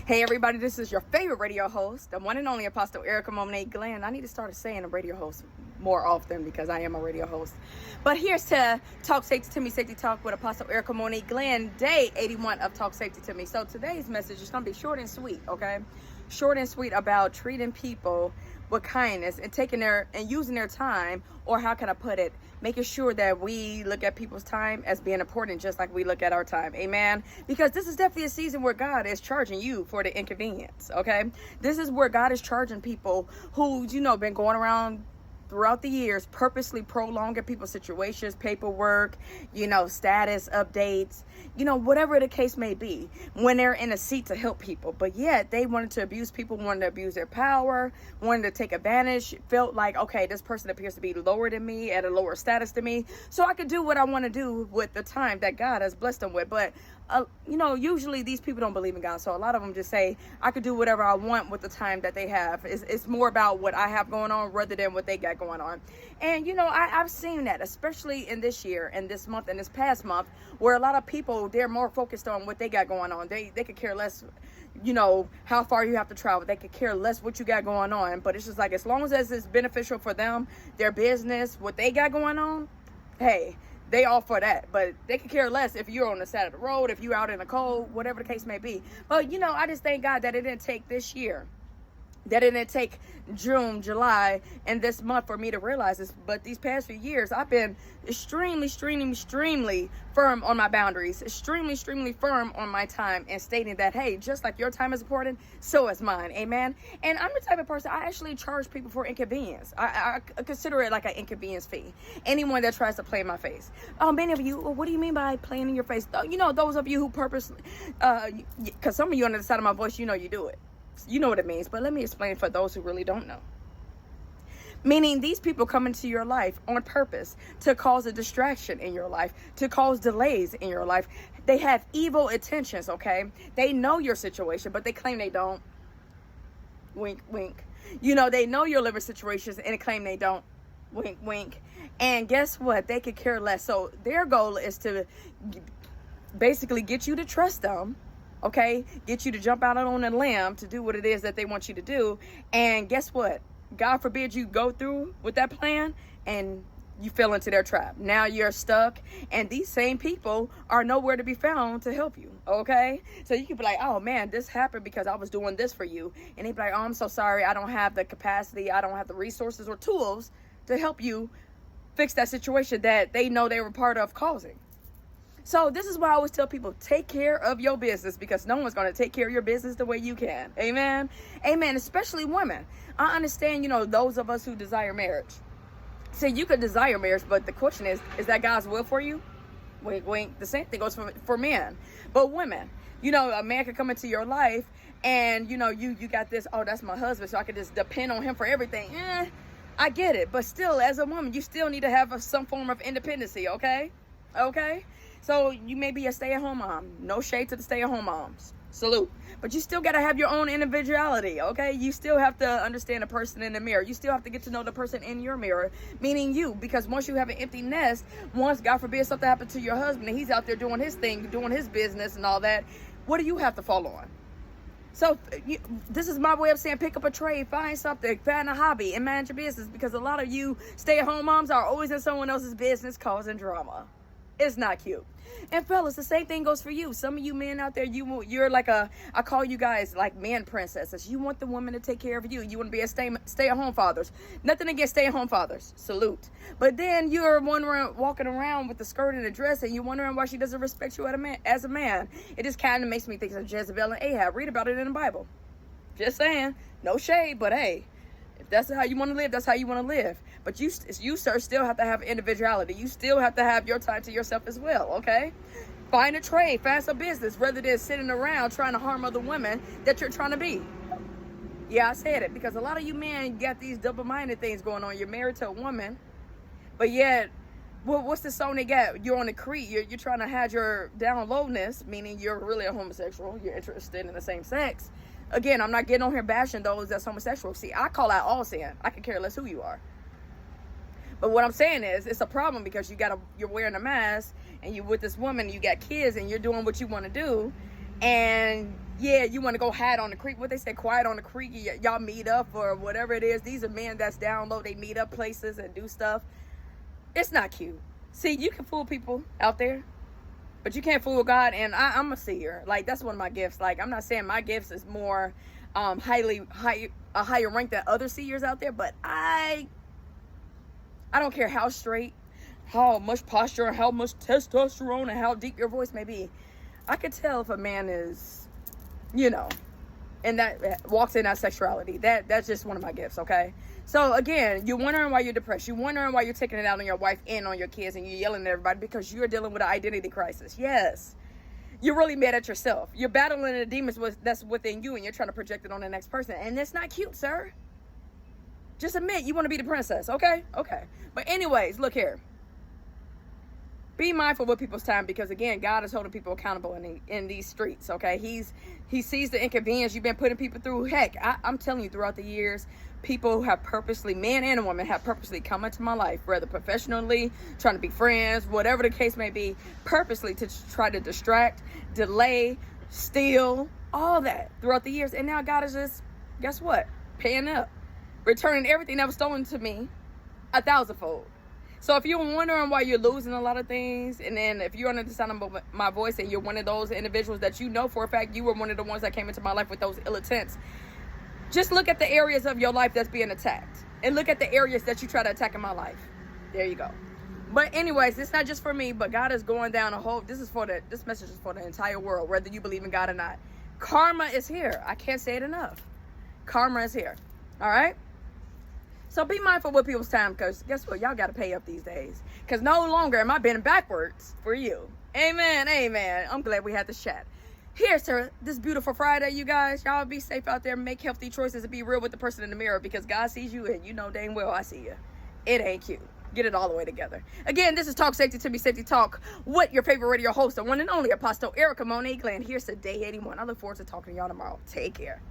Hey everybody, this is your favorite radio host, the one and only Apostle Erica Monet Glenn. I need to start saying a radio host more often because I am a radio host. But here's to Talk Safety to Me, Safety Talk with Apostle Erica Monet Glenn, day 81 of Talk Safety to Me. So today's message is going to be short and sweet, okay? Short and sweet about treating people with kindness and taking their and using their time, or how can I put it, making sure that we look at people's time as being important just like we look at our time. Amen. Because this is definitely a season where God is charging you for the inconvenience. Okay, this is where God is charging people who been going around throughout the years purposely prolonging people's situations, paperwork, status updates, whatever the case may be, when they're in a seat to help people. But yet they wanted to abuse people, wanted to abuse their power, wanted to take advantage, felt like, okay, this person appears to be lower than me, at a lower status than me, so I could do what I want to do with the time that God has blessed them with. But usually these people don't believe in God, so a lot of them just say, I could do whatever I want with the time that they have. It's more about what I have going on rather than what they got going on. And I've seen that, especially in this year and this month and this past month, where a lot of people, they're more focused on what they got going on. They could care less how far you have to travel. They could care less what you got going on. But it's just like, as long as it's beneficial for them, their business, what they got going on, hey, they all for that. But they could care less if you're on the side of the road, if you're out in the cold, whatever the case may be. But I just thank God that it didn't take this year, that it didn't take June, July, and this month for me to realize this. But these past few years, I've been extremely firm on my boundaries, extremely firm on my time, and stating that, hey, just like your time is important, so is mine. Amen. And I'm the type of person, I actually charge people for inconvenience. I consider it like an inconvenience fee. Anyone that tries to play in my face. Many of you, well, what do you mean by playing in your face? Those of you who purposely, because some of you on the side of my voice, you do it. You know what it means, but let me explain for those who really don't know. Meaning, these people come into your life on purpose to cause a distraction in your life, to cause delays in your life. They have evil intentions, okay? They know your situation, but they claim they don't. Wink, wink. They know your living situations and they claim they don't. Wink, wink. And guess what? They could care less. So their goal is to basically get you to trust them. Okay, get you to jump out on a limb to do what it is that they want you to do. And guess what? God forbid you go through with that plan and you fell into their trap. Now you're stuck, and these same people are nowhere to be found to help you. Okay, so you could be like, oh man, this happened because I was doing this for you. And they'd be like, oh, I'm so sorry. I don't have the capacity. I don't have the resources or tools to help you fix that situation that they know they were part of causing. So this is why I always tell people, take care of your business, because no one's going to take care of your business the way you can. Amen. Amen. Especially women. I understand, those of us who desire marriage. See, you could desire marriage, but the question is that God's will for you? Wink, wink. The same thing goes for men. But women, a man could come into your life and, you got this, oh, that's my husband, so I could just depend on him for everything. I get it. But still, as a woman, you still need to have some form of independency, okay? Okay? So you may be a stay-at-home mom. No shade to the stay-at-home moms. Salute. But you still got to have your own individuality, okay? You still have to understand the person in the mirror. You still have to get to know the person in your mirror, meaning you. Because once you have an empty nest, once, God forbid, something happened to your husband and he's out there doing his thing, doing his business and all that, what do you have to fall on? So this is my way of saying, pick up a trade, find something, find a hobby, and manage your business. Because a lot of you stay-at-home moms are always in someone else's business causing drama. It's not cute. And fellas, the same thing goes for you. Some of you men out there, you're like I call you guys like man princesses. You want the woman to take care of you. You want to be a stay-at-home fathers. Nothing against stay-at-home fathers. Salute. But then you're walking around with the skirt and the dress, and you're wondering why she doesn't respect you as a man. It just kind of makes me think of Jezebel and Ahab. Read about it in the Bible. Just saying. No shade, but hey. If that's how you want to live, that's how you want to live. But you, sir, still have to have individuality. You still have to have your time to yourself as well, okay? Find a trade, find some business, rather than sitting around trying to harm other women that you're trying to be. Yeah, I said it, because a lot of you men got these double-minded things going on. You're married to a woman, but yet, what's the song they got? You're on the creek. You're trying to hide your down lowness, meaning you're really a homosexual. You're interested in the same sex. Again, I'm not getting on here bashing those that's homosexual. See, I call out all sin. I can care less who you are. But what I'm saying is, it's a problem because you're wearing a mask and you with this woman, you got kids, and you're doing what you want to do, and Yeah, you want to go hide on the creek. What they say, quiet on the creek. Y'all meet up or whatever it is. These are men that's down low. They meet up places and do stuff. It's not cute. See, you can fool people out there, but you can't fool God. And I'm a seer. Like, that's one of my gifts. Like, I'm not saying my gifts is more a higher rank than other seers out there, but I don't care how straight, how much posture, how much testosterone, and how deep your voice may be. I could tell if a man is, and that walks in that sexuality. That's just one of my gifts, okay? So again, you're wondering why you're depressed. You're wondering why you're taking it out on your wife and on your kids, and you're yelling at everybody because you're dealing with an identity crisis. Yes. You're really mad at yourself. You're battling the demons that's within you, and you're trying to project it on the next person. And that's not cute, sir. Just admit you want to be the princess, okay? Okay. But anyways, look here. Be mindful with people's time, because again, God is holding people accountable in these streets, okay? He sees the inconvenience you've been putting people through. Heck, I'm telling you, throughout the years, people have purposely, man and woman, have purposely come into my life, whether professionally, trying to be friends, whatever the case may be, purposely to try to distract, delay, steal, all that throughout the years. And now God is just, guess what? Paying up, returning everything that was stolen to me 1,000-fold. So if you're wondering why you're losing a lot of things, and then if you're under the sound of my voice and you're one of those individuals that you know for a fact you were one of the ones that came into my life with those ill intents, just look at the areas of your life that's being attacked, and look at the areas that you try to attack in my life. There you go. But anyways, it's not just for me, but God is going down a whole, this message is for the entire world, whether you believe in God or not. Karma is here. I can't say it enough. Karma is here. All right? So be mindful with people's time, because guess what? Y'all got to pay up these days. Because no longer am I bending backwards for you. Amen. Amen. I'm glad we had this chat. Here's to this beautiful Friday, you guys. Y'all be safe out there. Make healthy choices and be real with the person in the mirror, because God sees you and you know dang well I see you. It ain't cute. Get it all the way together. Again, this is Talk Safety to Me Safety Talk with your favorite radio host, the one and only Apostle Erica Monet Glenn. Here's to day 81. I look forward to talking to y'all tomorrow. Take care.